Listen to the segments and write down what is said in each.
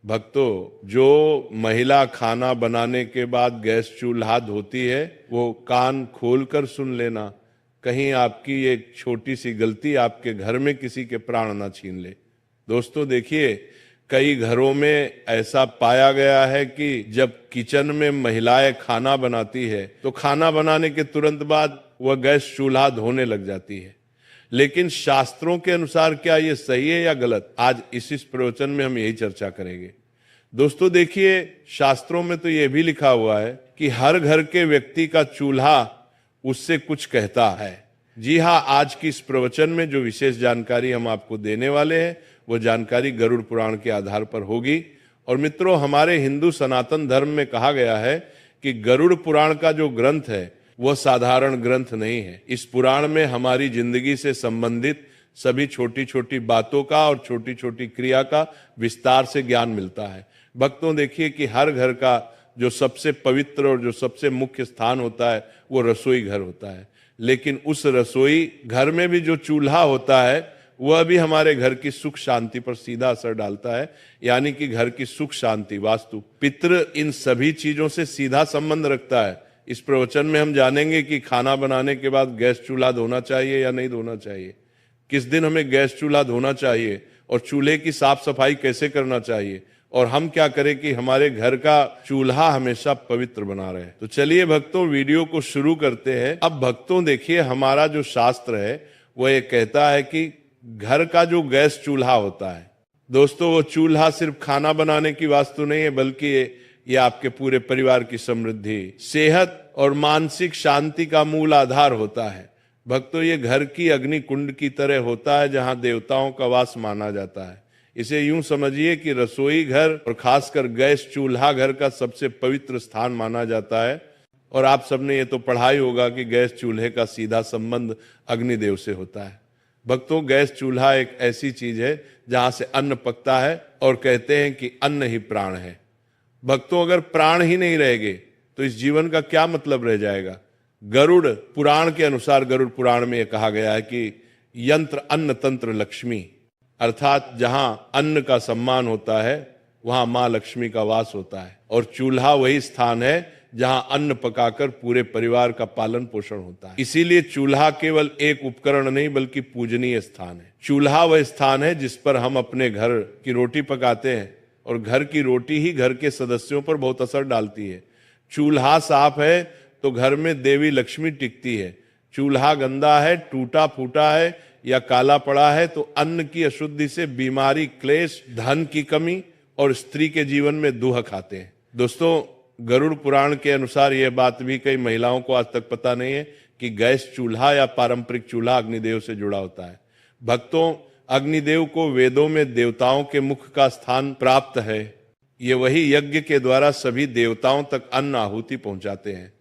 भक्तों, जो महिला खाना बनाने के बाद गैस चूल्हा धोती है वो कान खोलकर सुन लेना, कहीं आपकी एक छोटी सी गलती आपके घर में किसी के प्राण ना छीन ले। दोस्तों देखिए, कई घरों में ऐसा पाया गया है कि जब किचन में महिलाएं खाना बनाती है तो खाना बनाने के तुरंत बाद वह गैस चूल्हा धोने लग जाती है। लेकिन शास्त्रों के अनुसार क्या ये सही है या गलत, आज इस प्रवचन में हम यही चर्चा करेंगे। दोस्तों देखिए, शास्त्रों में तो ये भी लिखा हुआ है कि हर घर के व्यक्ति का चूल्हा उससे कुछ कहता है। जी हाँ, आज की इस प्रवचन में जो विशेष जानकारी हम आपको देने वाले हैं वो जानकारी गरुड़ पुराण के आधार पर होगी। और मित्रों, हमारे हिंदू सनातन धर्म में कहा गया है कि गरुड़ पुराण का जो ग्रंथ है वह साधारण ग्रंथ नहीं है। इस पुराण में हमारी जिंदगी से संबंधित सभी छोटी छोटी बातों का और छोटी छोटी क्रिया का विस्तार से ज्ञान मिलता है। भक्तों देखिए कि हर घर का जो सबसे पवित्र और जो सबसे मुख्य स्थान होता है वो रसोई घर होता है, लेकिन उस रसोई घर में भी जो चूल्हा होता है वह भी हमारे घर की सुख शांति पर सीधा असर डालता है। यानी कि घर की सुख शांति, वास्तु, पितृ, इन सभी चीजों से सीधा संबंध रखता है। इस प्रवचन में हम जानेंगे कि खाना बनाने के बाद गैस चूल्हा धोना चाहिए या नहीं धोना चाहिए, किस दिन हमें गैस चूल्हा धोना चाहिए और चूल्हे की साफ सफाई कैसे करना चाहिए, और हम क्या करें कि हमारे घर का चूल्हा हमेशा पवित्र बना रहे। तो चलिए भक्तों, वीडियो को शुरू करते हैं। अब भक्तों देखिए, हमारा जो शास्त्र है वह ये कहता है कि घर का जो गैस चूल्हा होता है, दोस्तों वो चूल्हा सिर्फ खाना बनाने की वास्तु नहीं है, बल्कि ये आपके पूरे परिवार की समृद्धि, सेहत और मानसिक शांति का मूल आधार होता है। भक्तों, ये घर की अग्नि कुंड की तरह होता है जहां देवताओं का वास माना जाता है। इसे यूं समझिए कि रसोई घर और खासकर गैस चूल्हा घर का सबसे पवित्र स्थान माना जाता है। और आप सबने ये तो पढ़ा ही होगा कि गैस चूल्हे का सीधा संबंध अग्निदेव से होता है। भक्तों, गैस चूल्हा एक ऐसी चीज है जहां से अन्न पकता है और कहते हैं कि अन्न ही प्राण है। भक्तों, अगर प्राण ही नहीं रहेंगे तो इस जीवन का क्या मतलब रह जाएगा। गरुड़ पुराण के अनुसार, गरुड़ पुराण में यह कहा गया है कि यंत्र अन्न तंत्र लक्ष्मी, अर्थात जहां अन्न का सम्मान होता है वहां मां लक्ष्मी का वास होता है, और चूल्हा वही स्थान है जहां अन्न पकाकर पूरे परिवार का पालन पोषण होता है। इसीलिए चूल्हा केवल एक उपकरण नहीं बल्कि पूजनीय स्थान है। चूल्हा वह स्थान है जिस पर हम अपने घर की रोटी पकाते हैं, और घर की रोटी ही घर के सदस्यों पर बहुत असर डालती है। चूल्हा साफ है तो घर में देवी लक्ष्मी टिकती है। चूल्हा गंदा है, टूटा फूटा है या काला पड़ा है तो अन्न की अशुद्धि से बीमारी, क्लेश, धन की कमी और स्त्री के जीवन में दुख आते हैं। दोस्तों, गरुड़ पुराण के अनुसार यह बात भी कई महिलाओं को आज तक पता नहीं है कि गैस चूल्हा या पारंपरिक चूल्हा अग्निदेव से जुड़ा होता है। भक्तों, अग्निदेव को वेदों में देवताओं के मुख का स्थान प्राप्त है। ये वही यज्ञ के द्वारा सभी देवताओं तक अन्न आहुति पहुंचाते हैं,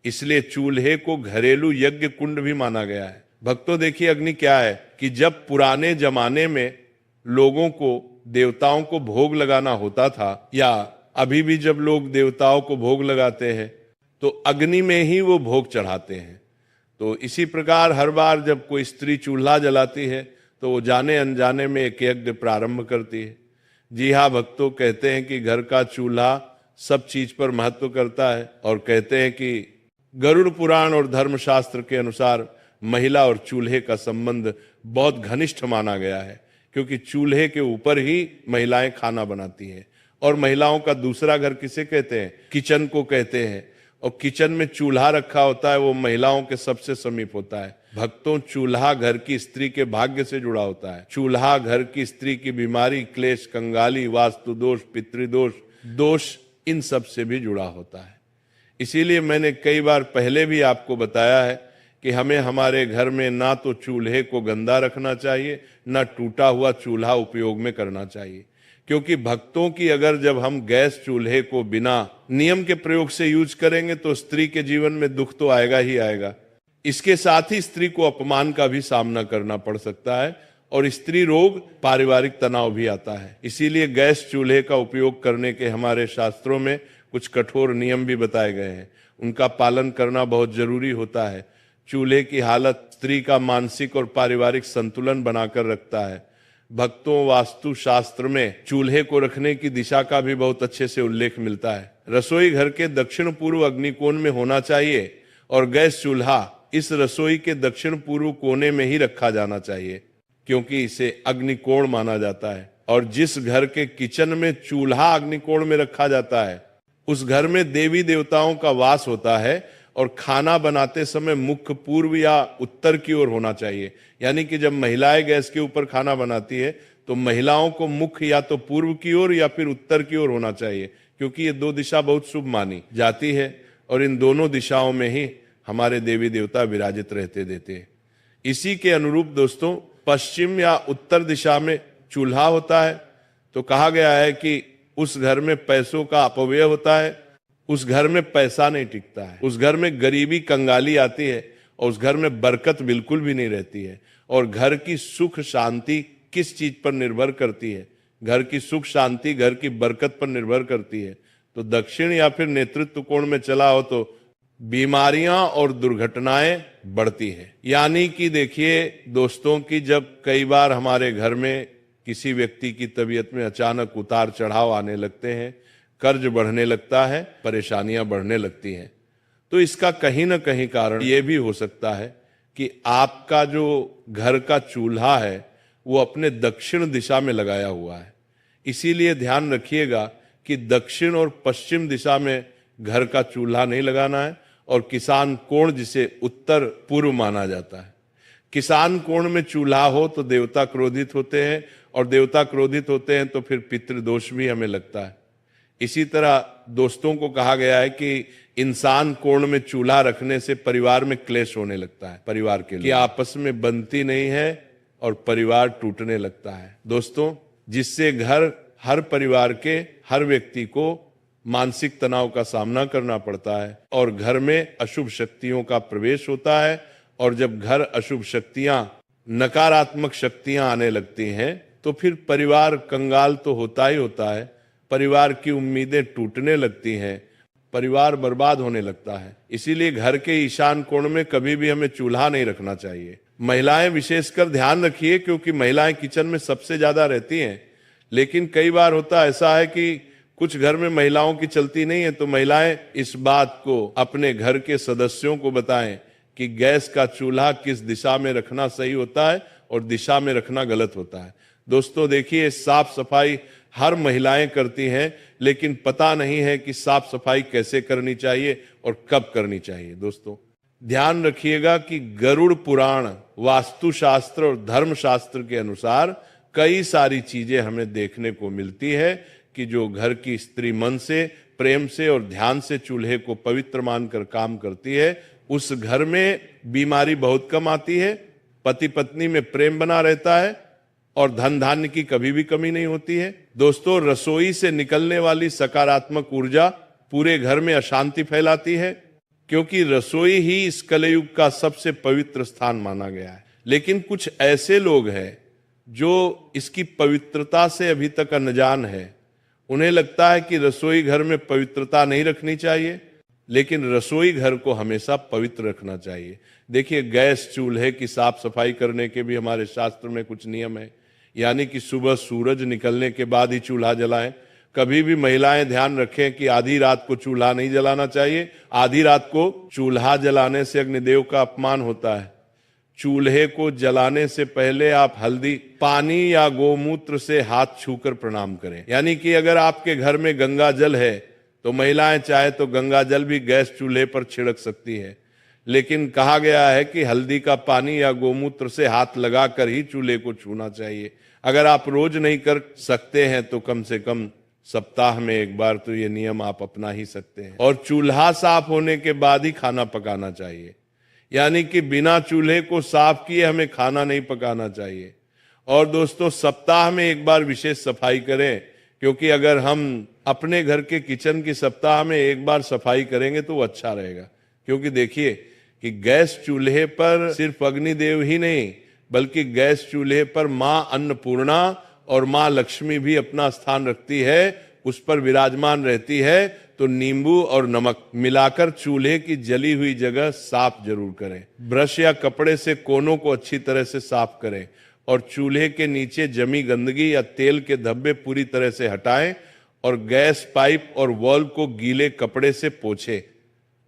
इसलिए चूल्हे को घरेलू यज्ञ कुंड भी माना गया है। भक्तों देखिए, अग्नि क्या है कि जब पुराने जमाने में लोगों को देवताओं को भोग लगाना होता था, या अभी भी जब लोग देवताओं को भोग लगाते हैं तो अग्नि में ही वो भोग चढ़ाते हैं। तो इसी प्रकार हर बार जब कोई स्त्री चूल्हा जलाती है तो वो जाने अनजाने में एक यज्ञ प्रारंभ करती है। जी हाँ भक्तों, कहते हैं कि घर का चूल्हा सब चीज पर महत्व करता है, और कहते हैं कि गरुड़ पुराण और धर्मशास्त्र के अनुसार महिला और चूल्हे का संबंध बहुत घनिष्ठ माना गया है, क्योंकि चूल्हे के ऊपर ही महिलाएं खाना बनाती हैं। और महिलाओं का दूसरा घर किसे कहते हैं? किचन को कहते हैं। और किचन में चूल्हा रखा होता है वो महिलाओं के सबसे समीप होता है। भक्तों, चूल्हा घर की स्त्री के भाग्य से जुड़ा होता है। चूल्हा घर की स्त्री की बीमारी, क्लेश, कंगाली, वास्तु दोष, पितृदोष, दोष, इन सब से भी जुड़ा होता है। इसीलिए मैंने कई बार पहले भी आपको बताया है कि हमें हमारे घर में ना तो चूल्हे को गंदा रखना चाहिए, ना टूटा हुआ चूल्हा उपयोग में करना चाहिए। क्योंकि भक्तों की अगर जब हम गैस चूल्हे को बिना नियम के प्रयोग से यूज करेंगे तो स्त्री के जीवन में दुख तो आएगा ही आएगा। इसके साथ ही स्त्री को अपमान का भी सामना करना पड़ सकता है, और स्त्री रोग, पारिवारिक तनाव भी आता है। इसीलिए गैस चूल्हे का उपयोग करने के हमारे शास्त्रों में कुछ कठोर नियम भी बताए गए हैं। उनका पालन करना बहुत जरूरी होता है। चूल्हे की हालत स्त्री का मानसिक और पारिवारिक संतुलन बनाकर रखता है। भक्तों वास्तु शास्त्र में चूल्हे को रखने की दिशा का भी बहुत अच्छे से उल्लेख मिलता है। रसोई घर के दक्षिण पूर्व अग्निकोण में होना चाहिए और गैस चूल्हा इस रसोई के दक्षिण पूर्व कोने में ही रखा जाना चाहिए, क्योंकि इसे अग्निकोण माना जाता है। और जिस घर के किचन में चूल्हा अग्निकोण में रखा जाता है उस घर में देवी देवताओं का वास होता है और खाना बनाते समय मुख्य पूर्व या उत्तर की ओर होना चाहिए। यानी कि जब महिलाएं गैस के ऊपर खाना बनाती है तो महिलाओं को मुख्य या तो पूर्व की ओर या फिर उत्तर की ओर होना चाहिए, क्योंकि ये दो दिशा बहुत शुभ मानी जाती है और इन दोनों दिशाओं में ही हमारे देवी देवता विराजित रहते देते हैं। इसी के अनुरूप दोस्तों पश्चिम या उत्तर दिशा में चूल्हा होता है तो कहा गया है कि उस घर में पैसों का अपव्यय होता है, उस घर में पैसा नहीं टिकता है, उस घर में गरीबी कंगाली आती है और उस घर में बरकत बिल्कुल भी नहीं रहती है। और घर की सुख शांति किस चीज पर निर्भर करती है? घर की सुख शांति घर की बरकत पर निर्भर करती है। तो दक्षिण या फिर नेतृत्व कोण में चला हो तो बीमारियां और दुर्घटनाएं बढ़ती है। यानी कि देखिए दोस्तों कि जब कई बार हमारे घर में किसी व्यक्ति की तबीयत में अचानक उतार चढ़ाव आने लगते हैं, कर्ज बढ़ने लगता है, परेशानियां बढ़ने लगती हैं, तो इसका कहीं ना कहीं कारण यह भी हो सकता है कि आपका जो घर का चूल्हा है वो अपने दक्षिण दिशा में लगाया हुआ है। इसीलिए ध्यान रखिएगा कि दक्षिण और पश्चिम दिशा में घर का चूल्हा नहीं लगाना है। और किसान कोण जिसे उत्तर पूर्व माना जाता है, किसान कोण में चूल्हा हो तो देवता क्रोधित होते हैं और देवता क्रोधित होते हैं तो फिर पितृदोष भी हमें लगता है। इसी तरह दोस्तों को कहा गया है कि इंसान कोण में चूल्हा रखने से परिवार में क्लेश होने लगता है, परिवार के लिए आपस में बनती नहीं है और परिवार टूटने लगता है दोस्तों, जिससे घर हर परिवार के हर व्यक्ति को मानसिक तनाव का सामना करना पड़ता है और घर में अशुभ शक्तियों का प्रवेश होता है। और जब घर अशुभ शक्तियां, नकारात्मक शक्तियां आने लगती हैं तो फिर परिवार कंगाल तो होता ही होता है, परिवार की उम्मीदें टूटने लगती हैं, परिवार बर्बाद होने लगता है। इसीलिए घर के ईशान कोण में कभी भी हमें चूल्हा नहीं रखना चाहिए। महिलाएं विशेषकर ध्यान रखिए, क्योंकि महिलाएं किचन में सबसे ज्यादा रहती हैं। लेकिन कई बार होता ऐसा है कि कुछ घर में महिलाओं की चलती नहीं है, तो महिलाएं इस बात को अपने घर के सदस्यों को बताएं कि गैस का चूल्हा किस दिशा में रखना सही होता है और दिशा में रखना गलत होता है। दोस्तों देखिए, साफ सफाई हर महिलाएं करती हैं, लेकिन पता नहीं है कि साफ सफाई कैसे करनी चाहिए और कब करनी चाहिए। दोस्तों ध्यान रखिएगा कि गरुड़ पुराण, वास्तुशास्त्र और धर्मशास्त्र के अनुसार कई सारी चीजें हमें देखने को मिलती है कि जो घर की स्त्री मन से, प्रेम से और ध्यान से चूल्हे को पवित्र मानकर काम करती है, उस घर में बीमारी बहुत कम आती है, पति पत्नी में प्रेम बना रहता है और धन धान्य की कभी भी कमी नहीं होती है। दोस्तों रसोई से निकलने वाली सकारात्मक ऊर्जा पूरे घर में अशांति फैलाती है, क्योंकि रसोई ही इस कलयुग का सबसे पवित्र स्थान माना गया है। लेकिन कुछ ऐसे लोग हैं जो इसकी पवित्रता से अभी तक अनजान है। उन्हें लगता है कि रसोई घर में पवित्रता नहीं रखनी चाहिए, लेकिन रसोई घर को हमेशा पवित्र रखना चाहिए। देखिए, गैस चूल्हे की साफ सफाई करने के भी हमारे शास्त्र में कुछ नियम है। यानी कि सुबह सूरज निकलने के बाद ही चूल्हा जलाएं। कभी भी महिलाएं ध्यान रखें कि आधी रात को चूल्हा नहीं जलाना चाहिए। आधी रात को चूल्हा जलाने से अग्निदेव का अपमान होता है। चूल्हे को जलाने से पहले आप हल्दी, पानी या गोमूत्र से हाथ छूकर प्रणाम करें। यानी कि अगर आपके घर में गंगा जल है तो महिलाएं चाहे तो गंगा जल भी गैस चूल्हे पर छिड़क सकती है, लेकिन कहा गया है कि हल्दी का पानी या गोमूत्र से हाथ लगाकर ही चूल्हे को छूना चाहिए। अगर आप रोज नहीं कर सकते हैं तो कम से कम सप्ताह में एक बार तो ये नियम आप अपना ही सकते हैं। और चूल्हा साफ होने के बाद ही खाना पकाना चाहिए। यानी कि बिना चूल्हे को साफ किए हमें खाना नहीं पकाना चाहिए। और दोस्तों सप्ताह में एक बार विशेष सफाई करें, क्योंकि अगर हम अपने घर के किचन की सप्ताह में एक बार सफाई करेंगे तो वो अच्छा रहेगा। क्योंकि देखिए कि गैस चूल्हे पर सिर्फ अग्निदेव ही नहीं, बल्कि गैस चूल्हे पर माँ अन्नपूर्णा और माँ लक्ष्मी भी अपना स्थान रखती है, उस पर विराजमान रहती है। तो नींबू और नमक मिलाकर चूल्हे की जली हुई जगह साफ जरूर करें। ब्रश या कपड़े से कोनों को अच्छी तरह से साफ करें। और चूल्हे के नीचे जमी गंदगी या तेल के धब्बे पूरी तरह से हटाएं और गैस पाइप और वॉल्व को गीले कपड़े से पोंछे।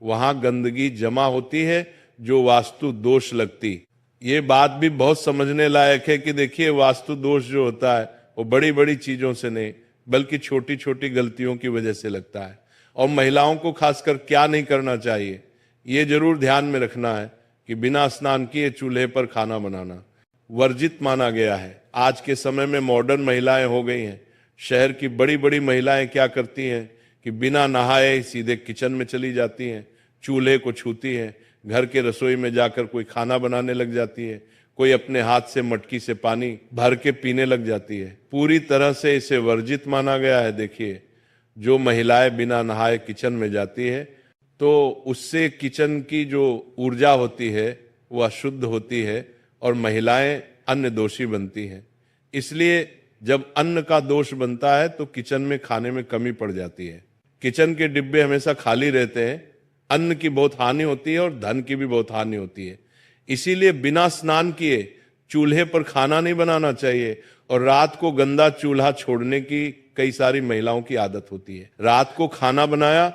वहां गंदगी जमा होती है जो वास्तु दोष लगती। ये बात भी बहुत समझने लायक है कि देखिए, वास्तु दोष जो होता है वो बड़ी बड़ी चीजों से नहीं बल्कि छोटी छोटी गलतियों की वजह से लगता है। और महिलाओं को खासकर क्या नहीं करना चाहिए, ये जरूर ध्यान में रखना है कि बिना स्नान किए चूल्हे पर खाना बनाना वर्जित माना गया है। आज के समय में मॉडर्न महिलाएं हो गई हैं। शहर की बड़ी बड़ी महिलाएं क्या करती हैं कि बिना नहाए सीधे किचन में चली जाती हैं, चूल्हे को छूती हैं, घर के रसोई में जाकर कोई खाना बनाने लग जाती है, कोई अपने हाथ से मटकी से पानी भर के पीने लग जाती है। पूरी तरह से इसे वर्जित माना गया है। देखिए, जो महिलाएं बिना नहाए किचन में जाती है तो उससे किचन की जो ऊर्जा होती है वह अशुद्ध होती है और महिलाएं अन्न दोषी बनती हैं। इसलिए जब अन्न का दोष बनता है तो किचन में खाने में कमी पड़ जाती है। किचन के डिब्बे हमेशा खाली रहते हैं, अन्न की बहुत हानि होती है और धन की भी बहुत हानि होती है। इसीलिए बिना स्नान किए चूल्हे पर खाना नहीं बनाना चाहिए। और रात को गंदा चूल्हा छोड़ने की कई सारी महिलाओं की आदत होती है। रात को खाना बनाया,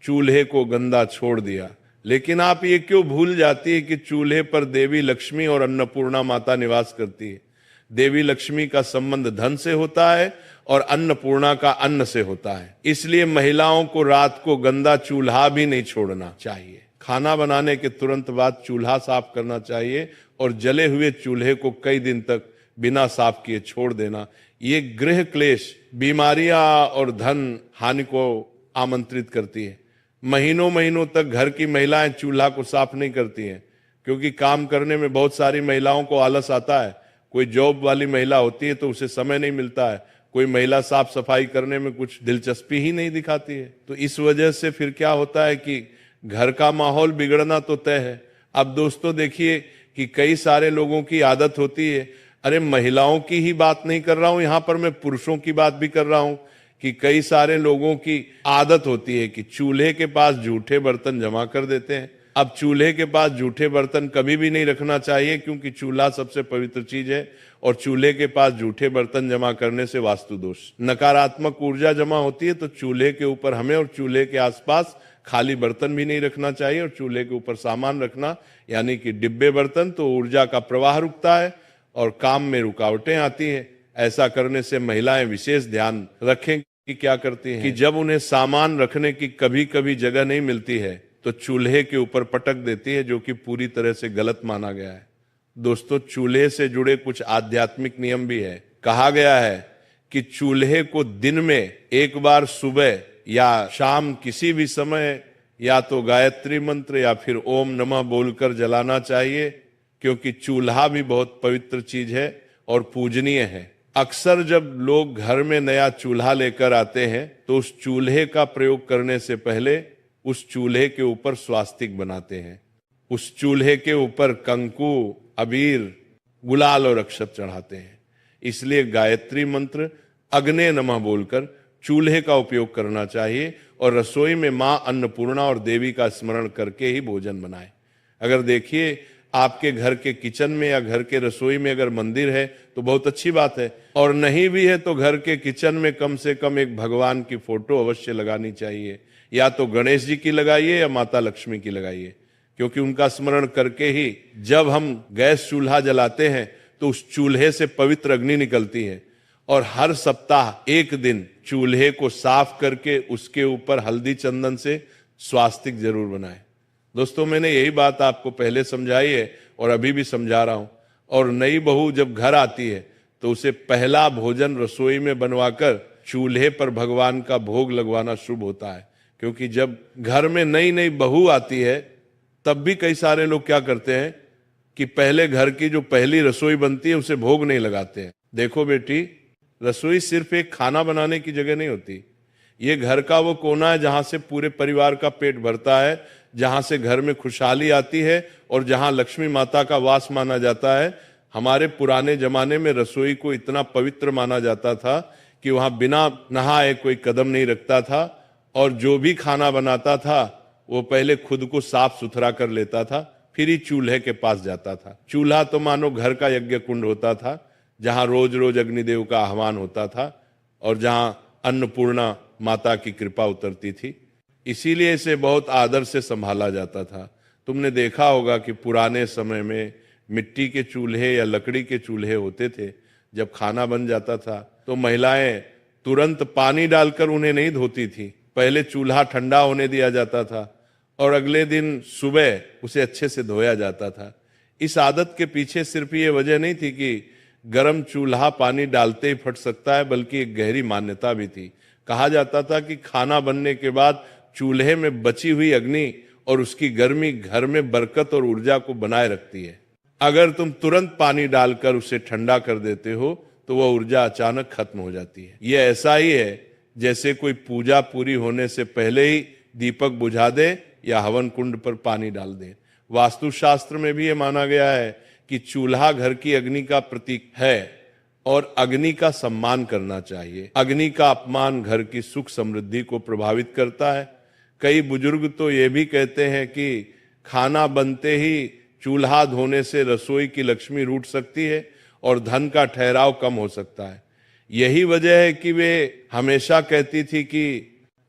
चूल्हे को गंदा छोड़ दिया। लेकिन आप ये क्यों भूल जाती है कि चूल्हे पर देवी लक्ष्मी और अन्नपूर्णा माता निवास करती है। देवी लक्ष्मी का संबंध धन से होता है और अन्नपूर्णा का अन्न से होता है। इसलिए महिलाओं को रात को गंदा चूल्हा भी नहीं छोड़ना चाहिए। खाना बनाने के तुरंत बाद चूल्हा साफ करना चाहिए और जले हुए चूल्हे को कई दिन तक बिना साफ किए छोड़ देना। ये गृह क्लेश, बीमारियां और धन हानि को आमंत्रित करती है। महीनों महीनों तक घर की महिलाएं चूल्हा को साफ नहीं करती हैं, क्योंकि काम करने में बहुत सारी महिलाओं को आलस आता है। कोई जॉब वाली महिला होती है तो उसे समय नहीं मिलता है। कोई महिला साफ सफाई करने में कुछ दिलचस्पी ही नहीं दिखाती है। तो इस वजह से फिर क्या होता है कि घर का माहौल बिगड़ना तो तय है। अब दोस्तों देखिए कि कई सारे लोगों की आदत होती है, अरे महिलाओं की ही बात नहीं कर रहा हूं, यहां पर मैं पुरुषों की बात भी कर रहा हूं, कि कई सारे लोगों की आदत होती है कि चूल्हे के पास जूठे बर्तन जमा कर देते हैं। अब चूल्हे के पास जूठे बर्तन कभी भी नहीं रखना चाहिए, क्योंकि चूल्हा सबसे पवित्र चीज है और चूल्हे के पास जूठे बर्तन जमा करने से वास्तु दोष, नकारात्मक ऊर्जा जमा होती है। तो चूल्हे के ऊपर हमें और चूल्हे के आसपास खाली बर्तन भी नहीं रखना चाहिए। और चूल्हे के ऊपर सामान रखना यानी कि डिब्बे बर्तन, तो ऊर्जा का प्रवाह रुकता है और काम में रुकावटें आती हैं। ऐसा करने से महिलाएं विशेष ध्यान रखें कि क्या करती हैं कि जब उन्हें सामान रखने की कभी कभी जगह नहीं मिलती है तो चूल्हे के ऊपर पटक देती है, जो कि पूरी तरह से गलत माना गया है। दोस्तों, चूल्हे से जुड़े कुछ आध्यात्मिक नियम भी है। कहा गया है कि चूल्हे को दिन में एक बार सुबह या शाम किसी भी समय या तो गायत्री मंत्र या फिर ओम नमः बोलकर जलाना चाहिए, क्योंकि चूल्हा भी बहुत पवित्र चीज है और पूजनीय है। अक्सर जब लोग घर में नया चूल्हा लेकर आते हैं तो उस चूल्हे का प्रयोग करने से पहले उस चूल्हे के ऊपर स्वास्तिक बनाते हैं। उस चूल्हे के ऊपर कंकु, अबीर, गुलाल और अक्षत चढ़ाते हैं। इसलिए गायत्री मंत्र, अग्ने नमः बोलकर चूल्हे का उपयोग करना चाहिए और रसोई में मां अन्नपूर्णा और देवी का स्मरण करके ही भोजन बनाएं। अगर देखिए आपके घर के किचन में या घर के रसोई में अगर मंदिर है तो बहुत अच्छी बात है, और नहीं भी है तो घर के किचन में कम से कम एक भगवान की फोटो अवश्य लगानी चाहिए। या तो गणेश जी की लगाइए या माता लक्ष्मी की लगाइए, क्योंकि उनका स्मरण करके ही जब हम गैस चूल्हा जलाते हैं तो उस चूल्हे से पवित्र अग्नि निकलती है। और हर सप्ताह एक दिन चूल्हे को साफ करके उसके ऊपर हल्दी चंदन से स्वास्तिक जरूर बनाएं। दोस्तों, मैंने यही बात आपको पहले समझाई है और अभी भी समझा रहा हूं। और नई बहू जब घर आती है तो उसे पहला भोजन रसोई में बनवाकर चूल्हे पर भगवान का भोग लगवाना शुभ होता है, क्योंकि जब घर में नई नई बहू आती है तब भी कई सारे लोग क्या करते हैं कि पहले घर की जो पहली रसोई बनती है उसे भोग नहीं लगाते हैं। देखो बेटी, रसोई सिर्फ एक खाना बनाने की जगह नहीं होती, ये घर का वो कोना है जहां से पूरे परिवार का पेट भरता है, जहां से घर में खुशहाली आती है और जहां लक्ष्मी माता का वास माना जाता है। हमारे पुराने जमाने में रसोई को इतना पवित्र माना जाता था कि वहां बिना नहाए कोई कदम नहीं रखता था, और जो भी खाना बनाता था वो पहले खुद को साफ सुथरा कर लेता था, फिर ही चूल्हे के पास जाता था। चूल्हा तो मानो घर का यज्ञ कुंड होता था, जहां रोज रोज अग्निदेव का आह्वान होता था और जहां अन्नपूर्णा माता की कृपा उतरती थी। इसीलिए इसे बहुत आदर से संभाला जाता था। तुमने देखा होगा कि पुराने समय में मिट्टी के चूल्हे या लकड़ी के चूल्हे होते थे। जब खाना बन जाता था तो महिलाएं तुरंत पानी डालकर उन्हें नहीं धोती थी। पहले चूल्हा ठंडा होने दिया जाता था और अगले दिन सुबह उसे अच्छे से धोया जाता था। इस आदत के पीछे सिर्फ ये वजह नहीं थी कि गर्म चूल्हा पानी डालते ही फट सकता है, बल्कि एक गहरी मान्यता भी थी। कहा जाता था कि खाना बनने के बाद चूल्हे में बची हुई अग्नि और उसकी गर्मी घर में बरकत और ऊर्जा को बनाए रखती है। अगर तुम तुरंत पानी डालकर उसे ठंडा कर देते हो तो वह ऊर्जा अचानक खत्म हो जाती है। यह ऐसा ही है जैसे कोई पूजा पूरी होने से पहले ही दीपक बुझा दे या हवन कुंड पर पानी डाल दे। वास्तुशास्त्र में भी यह माना गया है कि चूल्हा घर की अग्नि का प्रतीक है और अग्नि का सम्मान करना चाहिए। अग्नि का अपमान घर की सुख समृद्धि को प्रभावित करता है। कई बुजुर्ग तो ये भी कहते हैं कि खाना बनते ही चूल्हा धोने से रसोई की लक्ष्मी रूठ सकती है और धन का ठहराव कम हो सकता है। यही वजह है कि वे हमेशा कहती थी कि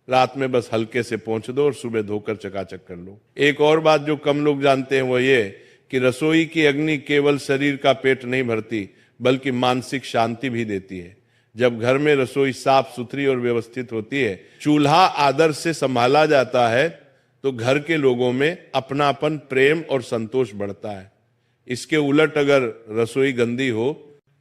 रात में बस हल्के से पोंछ दो और सुबह धोकर चकाचक कर लो। एक और बात जो कम लोग जानते हैं वो ये कि रसोई की अग्नि केवल शरीर का पेट नहीं भरती, बल्कि मानसिक शांति भी देती है। जब घर में रसोई साफ सुथरी और व्यवस्थित होती है, चूल्हा आदर से संभाला जाता है, तो घर के लोगों में अपनापन, प्रेम और संतोष बढ़ता है। इसके उलट अगर रसोई गंदी हो,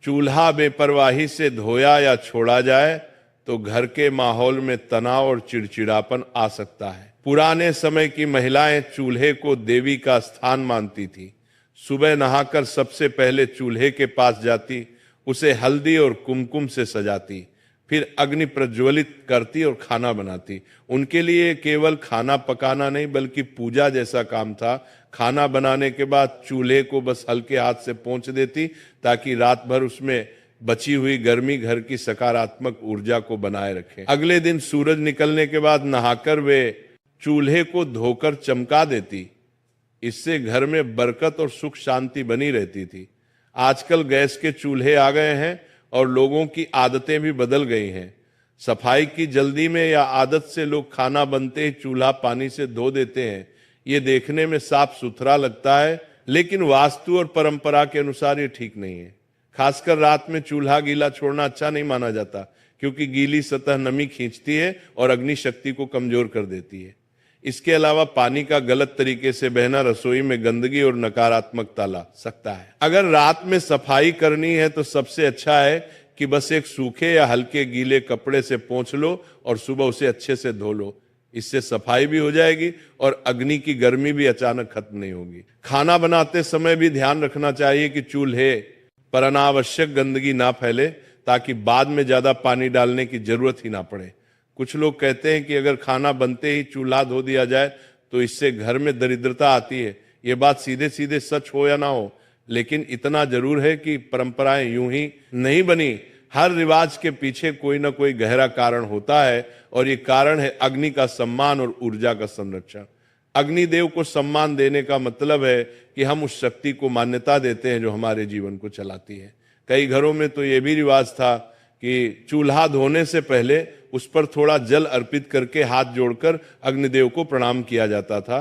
चूल्हा बेपरवाही से धोया या छोड़ा जाए तो घर के माहौल में तनाव और चिड़चिड़ापन आ सकता है। पुराने समय की महिलाएं चूल्हे को देवी का स्थान मानती थी। सुबह नहाकर सबसे पहले चूल्हे के पास जाती, उसे हल्दी और कुमकुम से सजाती, फिर अग्नि प्रज्वलित करती और खाना बनाती। उनके लिए केवल खाना पकाना नहीं बल्कि पूजा जैसा काम था। खाना बनाने के बाद चूल्हे को बस हल्के हाथ से पोंछ देती ताकि रात भर उसमें बची हुई गर्मी घर की सकारात्मक ऊर्जा को बनाए रखे। अगले दिन सूरज निकलने के बाद नहाकर वे चूल्हे को धोकर चमका देती। इससे घर में बरकत और सुख शांति बनी रहती थी। आजकल गैस के चूल्हे आ गए हैं और लोगों की आदतें भी बदल गई हैं। सफाई की जल्दी में या आदत से लोग खाना बनते ही चूल्हा पानी से धो देते हैं। ये देखने में साफ सुथरा लगता है, लेकिन वास्तु और परंपरा के अनुसार ये ठीक नहीं है। खासकर रात में चूल्हा गीला छोड़ना अच्छा नहीं माना जाता, क्योंकि गीली सतह नमी खींचती है और अग्नि शक्ति को कमजोर कर देती है। इसके अलावा पानी का गलत तरीके से बहना रसोई में गंदगी और नकारात्मकता ला सकता है। अगर रात में सफाई करनी है तो सबसे अच्छा है कि बस एक सूखे या हल्के गीले कपड़े से पोंछ लो और सुबह उसे अच्छे से धो लो। इससे सफाई भी हो जाएगी और अग्नि की गर्मी भी अचानक खत्म नहीं होगी। खाना बनाते समय भी ध्यान रखना चाहिए कि चूल्हे पर अनावश्यक गंदगी ना फैले, ताकि बाद में ज्यादा पानी डालने की जरूरत ही ना पड़े। कुछ लोग कहते हैं कि अगर खाना बनते ही चूल्हा धो दिया जाए तो इससे घर में दरिद्रता आती है। ये बात सीधे सीधे सच हो या ना हो, लेकिन इतना जरूर है कि परंपराएं यूं ही नहीं बनी। हर रिवाज के पीछे कोई ना कोई गहरा कारण होता है और ये कारण है अग्नि का सम्मान और ऊर्जा का संरक्षण। अग्निदेव को सम्मान देने का मतलब है कि हम उस शक्ति को मान्यता देते हैं जो हमारे जीवन को चलाती है। कई घरों में तो ये भी रिवाज था कि चूल्हा धोने से पहले उस पर थोड़ा जल अर्पित करके हाथ जोड़कर अग्निदेव को प्रणाम किया जाता था।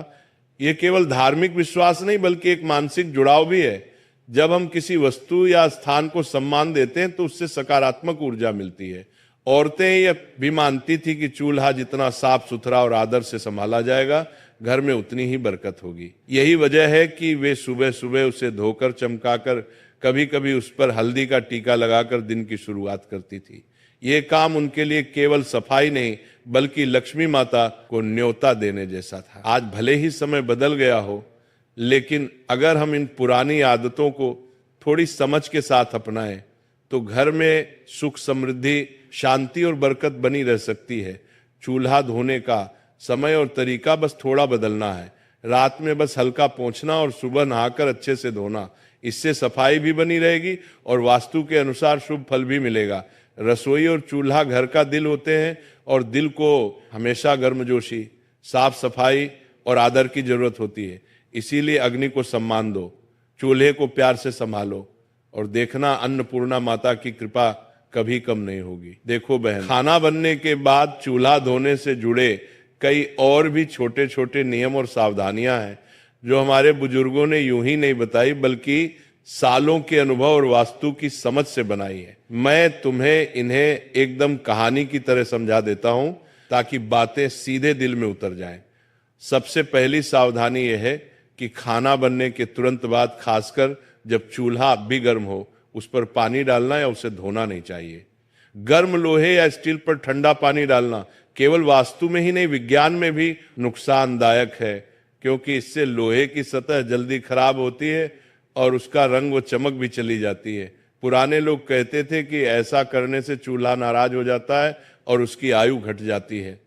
ये केवल धार्मिक विश्वास नहीं बल्कि एक मानसिक जुड़ाव भी है। जब हम किसी वस्तु या स्थान को सम्मान देते हैं तो उससे सकारात्मक ऊर्जा मिलती है। औरतें यह भी मानती थी कि चूल्हा जितना साफ सुथरा और आदर से संभाला जाएगा, घर में उतनी ही बरकत होगी। यही वजह है कि वे सुबह सुबह उसे धोकर चमकाकर, कभी कभी उस पर हल्दी का टीका लगाकर दिन की शुरुआत करती थी। ये काम उनके लिए केवल सफाई नहीं बल्कि लक्ष्मी माता को न्योता देने जैसा था। आज भले ही समय बदल गया हो, लेकिन अगर हम इन पुरानी आदतों को थोड़ी समझ के साथ अपनाएं तो घर में सुख, समृद्धि, शांति और बरकत बनी रह सकती है। चूल्हा धोने का समय और तरीका बस थोड़ा बदलना है। रात में बस हल्का पोंछना और सुबह नहाकर अच्छे से धोना। इससे सफाई भी बनी रहेगी और वास्तु के अनुसार शुभ फल भी मिलेगा। रसोई और चूल्हा घर का दिल होते हैं और दिल को हमेशा गर्मजोशी, साफ सफाई और आदर की जरूरत होती है। इसीलिए अग्नि को सम्मान दो, चूल्हे को प्यार से संभालो और देखना अन्नपूर्णा माता की कृपा कभी कम नहीं होगी। देखो बहन, खाना बनने के बाद चूल्हा धोने से जुड़े कई और भी छोटे छोटे नियम और सावधानियां हैं जो हमारे बुजुर्गों ने यूं ही नहीं बताई बल्कि सालों के अनुभव और वास्तु की समझ से बनाई है। मैं तुम्हें इन्हें एकदम कहानी की तरह समझा देता हूं ताकि बातें सीधे दिल में उतर जाएं। सबसे पहली सावधानी यह है कि खाना बनने के तुरंत बाद, खासकर जब चूल्हा अब भी गर्म हो, उस पर पानी डालना या उसे धोना नहीं चाहिए। गर्म लोहे या स्टील पर ठंडा पानी डालना केवल वास्तु में ही नहीं, विज्ञान में भी नुकसानदायक है, क्योंकि इससे लोहे की सतह जल्दी खराब होती है और उसका रंग व चमक भी चली जाती है। पुराने लोग कहते थे कि ऐसा करने से चूल्हा नाराज हो जाता है और उसकी आयु घट जाती है।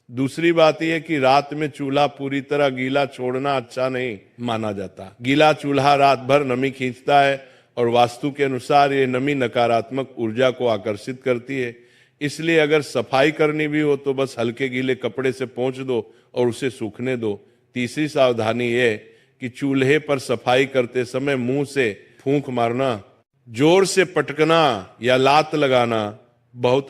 दूसरी बात यह कि रात में चूल्हा पूरी तरह गीला छोड़ना अच्छा नहीं माना जाता। गीला चूल्हा रात भर नमी खींचता है और वास्तु के अनुसार ये नमी नकारात्मक ऊर्जा को आकर्षित करती है। इसलिए अगर सफाई करनी भी हो तो बस हल्के गीले कपड़े से पोंछ दो और उसे सूखने दो। तीसरी सावधानी यह कि चूल्हे पर सफाई करते समय मुंह से फूंक मारना, जोर से पटकना या लात लगाना बहुत